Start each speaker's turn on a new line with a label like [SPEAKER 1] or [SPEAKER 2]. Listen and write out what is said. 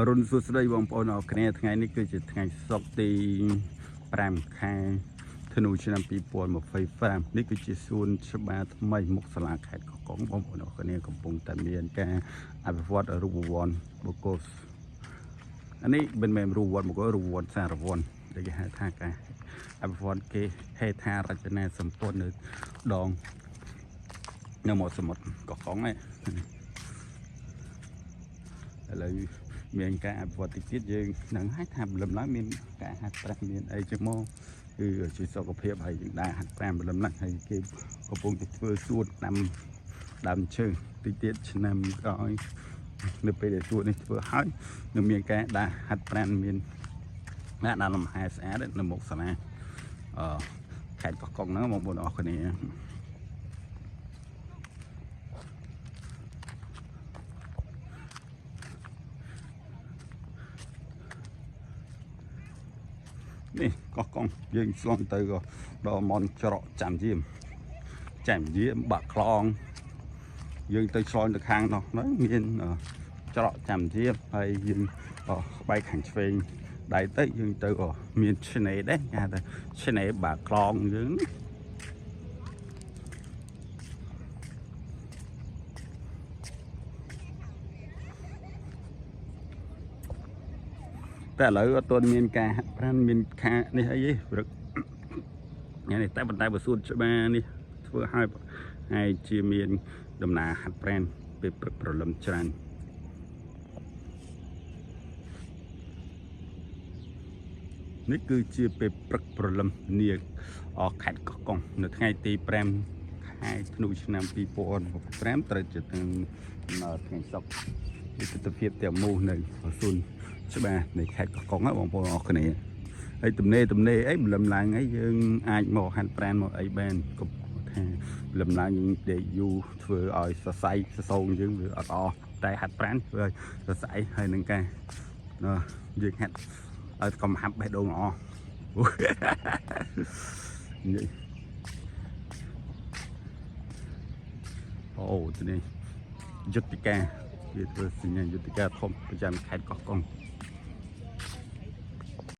[SPEAKER 1] រុនសួស្តីបងប្អូនអរគ្នាថ្ងៃនេះគឺជាថ្ងៃសុក្រទី5ខែធ្នូឆ្នាំ2025នេះគឺជាសួនច្បារថ្មីមុខសាលាខេត្តកោះកុងបងប្អូនអរគ្នាកំពុងតែមានការអភិវឌ្ឍរូបវ័នបុគ្គលអានេះមិនមែនរូបវ័នបុគ្គលរូបវ័នសារវ័នដែលគេហៅថាការអភិវឌ្ឍគេហេដ្ឋារចនាសម្ព័ន្ធនៅដងនៅមាត់សមុទ្រកោះកុងហ្នឹងឥឡូវមានការអភិវឌ្ឍតិចទៀតយើងនឹងឲ្យថាលំឡើងមានការហាត់ប្រាណមានអីចឹងមកគឺជួយសុខភាពហើយយើងដើរហាត់ប្រាណលំឡើងហើយគេកំពុងតែធ្វើសួនដើមឈើតិចទៀតឆ្នាំក្រោយនៅពេលដែលសួននេះធ្វើហើយនឹងមានការដើរហាត់ប្រាណមានអ្នកដើរលំហែស្អាតនៅមុខសាលាខេត្តកោះកុងហ្នឹងបងប្អូនអរគ្នានេះកោះកុងយើងឆ្លងទៅក៏ដល់មន់ច្រកចាំយាមបាក់ខ្លងយើងទៅឆ្លងទៅខាងនោះមានច្រកចាំយាមហើយយើងក្បែរខាងឆ្វេងដៃទៅយើងទៅក៏មានឆ្នេរដែរគេហៅថាឆ្នេរបាក់ខ្លងយើងតែឥឡូវអត់ទាន់មានការហាត់ប្រាណមានខានេះអីទេព្រឹកនេះតែប៉ុន្តែបើសួនច្បារនេះធ្វើឲ្យហើយជាមានដំណើរហាត់ប្រាណពេលព្រឹកព្រលឹមច្រើននេះគឺជាពេលព្រឹកព្រលឹមនាខេត្តកោះកុងនៅថ្ងៃទី5ខែធ្នូឆ្នាំ2025ត្រូវជាថ្ងៃសុក្រនេះទស្សនវិជ្ជាទាំងមូលនៅសួនច្បារនៃខេត្តកោះកុងបងប្អូនអរគ្នាហើយទំនេរអីលំឡើងអីយើងអាចមកហាត់ប្រាណមកអីបានកុំថាលំឡើងយើងដេកយូរធ្វើឲ្យសរសៃសសោងយើងវាអត់អស់តែហាត់ប្រាណធ្វើឲ្យសរសៃហើយនឹងការយើងហាត់ឲ្យកុំហាប់បេះដូងអស់នេះអូនេះយុទ្ធិកាវាធ្វើសញ្ញាយុទ្ធិកាធំប្រចាំខេត្តកោះកុង